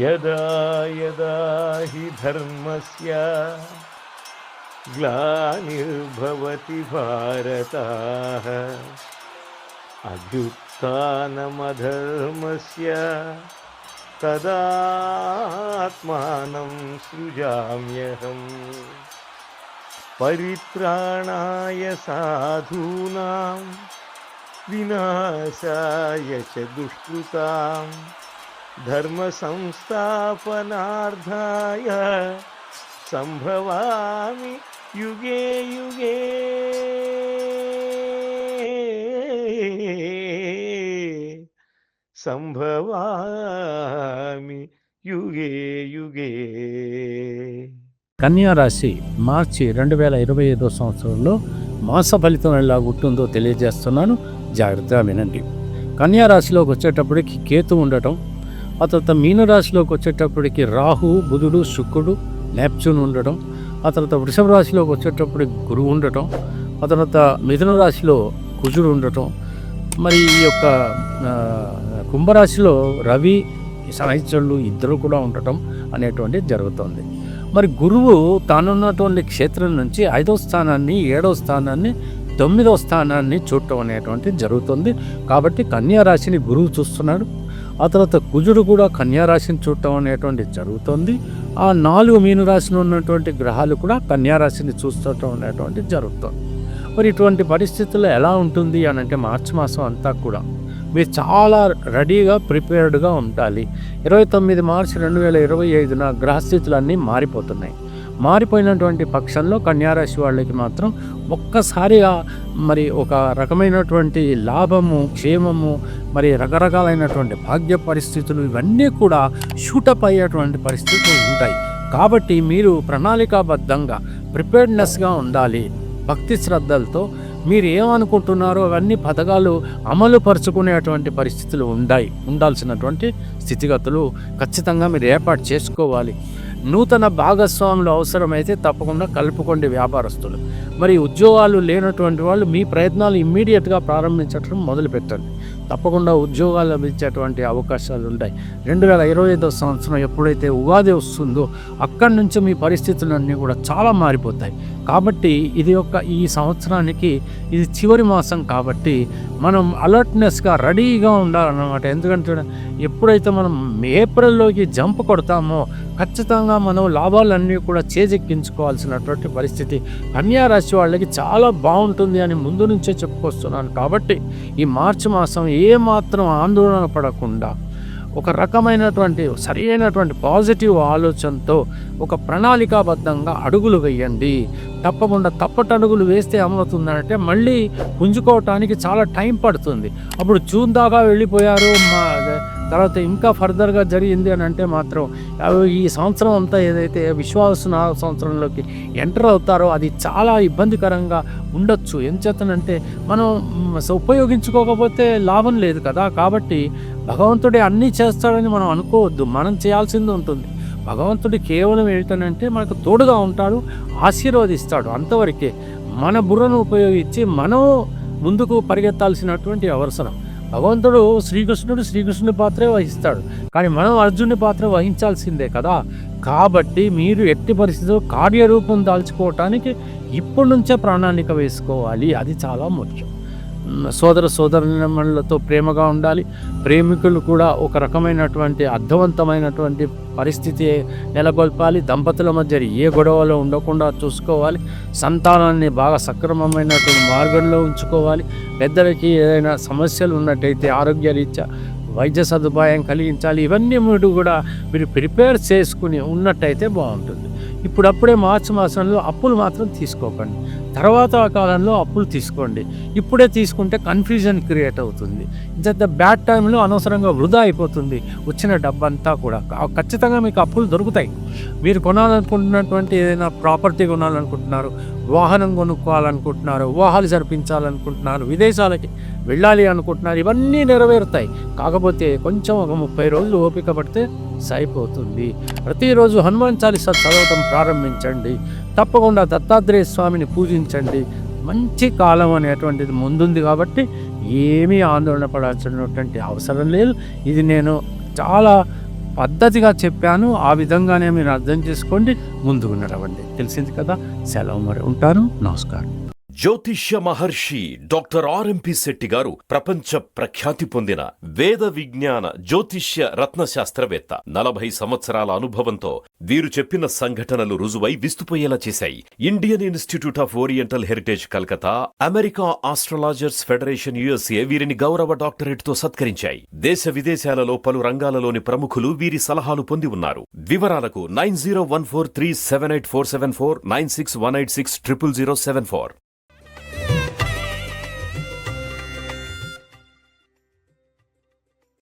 యదా యదా హి ధర్మస్య గ్లానిర్భవతి భారత అభ్యుత్థానమధర్మస్య తదాత్మానం సృజామ్యహం పరిత్రాణాయ సాధూనాం వినాశాయ చ దుష్కృతాం ధర్మ సంస్థాపనార్థాయ సంభవామి యుగే యుగే. సంభవామి యుగే యుగే. కన్యా రాశి మార్చి 2025 సంవత్సరంలో మాస ఫలితం ఎలా ఉంటుందో తెలియజేస్తున్నాను, జాగ్రత్తగా వినండి. కన్యా రాశిలోకి వచ్చేటప్పటికి కేతు ఉండటం, ఆ తర్వాత మీనరాశిలోకి వచ్చేటప్పటికి రాహు, బుధుడు, శుక్రుడు, నెప్ట్యూన్ ఉండటం, ఆ తర్వాత వృషభ రాశిలోకి వచ్చేటప్పటికి గురువు ఉండటం, ఆ తర్వాత మిథున రాశిలో కుజుడు ఉండటం, మరి ఈ యొక్క కుంభరాశిలో రవి, శనైశ్వరులు ఇద్దరు కూడా ఉండటం అనేటువంటిది జరుగుతుంది. మరి గురువు తానున్నటువంటి క్షేత్రం నుంచి 5వ స్థానాన్ని, 7వ స్థానాన్ని, 9వ స్థానాన్ని చూడటం అనేటువంటిది జరుగుతుంది. కాబట్టి కన్యా రాశిని గురువు చూస్తున్నాడు. ఆ తర్వాత కుజుడు కూడా కన్యా రాశిని చూడటం అనేటువంటిది జరుగుతుంది. ఆ 4 మీనరాశిలో ఉన్నటువంటి గ్రహాలు కూడా కన్యా రాశిని చూస్తటం అనేటువంటిది జరుగుతుంది. మరి ఇటువంటి పరిస్థితుల్లో ఎలా ఉంటుంది అని అంటే మార్చి మాసం అంతా కూడా మీరు చాలా రెడీగా, ప్రిపేర్డ్గా ఉండాలి. 29 మార్చి 2025న గ్రహస్థితులన్నీ మారిపోతున్నాయి. మారిపోయినటువంటి పక్షంలో కన్యారాశి వాళ్ళకి మాత్రం ఒక్కసారిగా మరి ఒక రకమైనటువంటి లాభము, క్షేమము, మరి రకరకాలైనటువంటి భాగ్య పరిస్థితులు ఇవన్నీ కూడా షూటప్ అయ్యేటువంటి పరిస్థితులు ఉంటాయి. కాబట్టి మీరు ప్రణాళికాబద్ధంగా ప్రిపేర్డ్నెస్గా ఉండాలి. భక్తి శ్రద్ధలతో మీరు ఏమనుకుంటున్నారో అవన్నీ పథకాలు అమలు పరుచుకునేటువంటి పరిస్థితులు ఉండాల్సినటువంటి స్థితిగతులు ఖచ్చితంగా మీరు ఏర్పాటు చేసుకోవాలి. నూతన భాగస్వాములు అవసరమైతే తప్పకుండా కలుపుకోండి వ్యాపారస్తులు. మరి ఉద్యోగాలు లేనటువంటి వాళ్ళు మీ ప్రయత్నాలు ఇమ్మీడియట్గా ప్రారంభించడం మొదలుపెట్టండి. తప్పకుండా ఉద్యోగాలు లభించేటువంటి అవకాశాలు ఉంటాయి. 2025 సంవత్సరం ఎప్పుడైతే ఉగాది వస్తుందో అక్కడి నుంచి మీ పరిస్థితులన్నీ కూడా చాలా మారిపోతాయి. కాబట్టి ఈ సంవత్సరానికి ఇది చివరి మాసం కాబట్టి మనం అలర్ట్నెస్గా రెడీగా ఉండాలన్నమాట. ఎందుకంటే ఎప్పుడైతే మనం ఏప్రిల్లోకి జంప్ కొడతామో ఖచ్చితంగా మనం లాభాలన్నీ కూడా చేజెక్కించుకోవాల్సినటువంటి పరిస్థితి కన్యా రాశి వాళ్ళకి చాలా బాగుంటుంది అని ముందు నుంచే చెప్పుకొస్తున్నాను. కాబట్టి ఈ మార్చి మాసం ఏమాత్రం ఆందోళన పడకుండా ఒక రకమైనటువంటి సరైనటువంటి పాజిటివ్ ఆలోచనతో ఒక ప్రణాళికాబద్ధంగా అడుగులు వేయండి. తప్పకుండా తప్పటడుగులు వేస్తే ఏమవుతుందంటే మళ్ళీ పుంజుకోవటానికి చాలా టైం పడుతుంది. అప్పుడు జూన్ దాకా వెళ్ళిపోయారు, తర్వాత ఇంకా ఫర్దర్గా జరిగింది అని అంటే మాత్రం ఈ సంవత్సరం అంతా ఏదైతే విశ్వాసనామ సంవత్సరంలోకి ఎంటర్ అవుతారో అది చాలా ఇబ్బందికరంగా ఉండొచ్చు. ఎంచేతనంటే మనం ఉపయోగించుకోకపోతే లాభం లేదు కదా. కాబట్టి భగవంతుడే అన్నీ చేస్తాడని మనం అనుకోవద్దు, మనం చేయాల్సింది ఉంటుంది. భగవంతుడు కేవలం ఏంటంటే మనకు తోడుగా ఉంటాడు, ఆశీర్వదిస్తాడు, అంతవరకే. మన బుర్రను ఉపయోగించి మనం ముందుకు పరిగెత్తాల్సినటువంటి అవసరం. భగవంతుడు శ్రీకృష్ణుడి పాత్రే వహిస్తాడు, కానీ మనం అర్జునుడి పాత్ర వహించాల్సిందే కదా. కాబట్టి మీరు ఎట్టి పరిస్థితుల్లో కార్యరూపం దాల్చుకోవటానికి ఇప్పటి నుంచే ప్రణాళిక వేసుకోవాలి. అది చాలా ముఖ్యం. సోదరులతో ప్రేమగా ఉండాలి. ప్రేమికులు కూడా ఒక రకమైనటువంటి అర్థవంతమైనటువంటి పరిస్థితి నెలకొల్పాలి. దంపతుల మధ్య ఏ గొడవలు ఉండకుండా చూసుకోవాలి. సంతానాన్ని బాగా సక్రమమైనటువంటి మార్గంలో ఉంచుకోవాలి. పెద్దలకి ఏదైనా సమస్యలు ఉన్నట్టయితే ఆరోగ్యరీత్యా వైద్య సదుపాయం కలిగించాలి. ఇవన్నీ మీరు ప్రిపేర్ చేసుకుని ఉన్నట్టయితే బాగుంటుంది. ఇప్పుడప్పుడే మార్చి మాసంలో అప్పులు మాత్రం తీసుకోకండి. తర్వాత కాలంలో అప్పులు తీసుకోండి. ఇప్పుడే తీసుకుంటే కన్ఫ్యూజన్ క్రియేట్ అవుతుంది. ఇంత బ్యాడ్ టైంలో అనవసరంగా వృధా అయిపోతుంది వచ్చిన డబ్బంతా కూడా. ఖచ్చితంగా మీకు అప్పులు దొరుకుతాయి. మీరు కొనాలనుకుంటున్నటువంటి ఏదైనా ప్రాపర్టీ కొనాలనుకుంటున్నారు, వాహనం కొనుక్కోవాలనుకుంటున్నారు, వివాహాలు జరిపించాలనుకుంటున్నారు, విదేశాలకి వెళ్ళాలి అనుకుంటున్నారు, ఇవన్నీ నెరవేరుతాయి. కాకపోతే కొంచెం ఒక 30 రోజులు ఓపిక పడితే సరిపోతుంది. ప్రతిరోజు హనుమాన్ చాలీసా చదవటం ప్రారంభించండి. తప్పకుండా దత్తాత్రేయ స్వామిని పూజించండి. మంచి కాలం అనేటువంటిది ముందుంది కాబట్టి ఏమీ ఆందోళన పడాల్సినటువంటి అవసరం లేదు. ఇది నేను చాలా పద్ధతిగా చెప్పాను, ఆ విధంగానే మీరు అర్థం చేసుకోండి, ముందుకు నడవండి. తెలిసింది కదా. సెలవు, మరి ఉంటాను. నమస్కారం. జ్యోతిష్య మహర్షి డాక్టర్ ఆర్ఎంపి శెట్టి గారు ప్రపంచ ప్రఖ్యాతి పొందిన వేద విజ్ఞాన జ్యోతిష్య రత్నశాస్త్రవేత్త. 40 సంవత్సరాల అనుభవంతో వీరు చెప్పిన సంఘటనలు రుజువై విస్తుపోయేలా చేశాయి. Indian institute of oriental heritage Calcutta, America astrologers federation USA వీరిని గౌరవ డాక్టరేట్ తో సత్కరించాయి. దేశ విదేశాలలో పలు రంగాలలోని ప్రముఖులు వీరి సలహాలు పొంది ఉన్నారు. వివరాలకు 9014378474, 9618600074.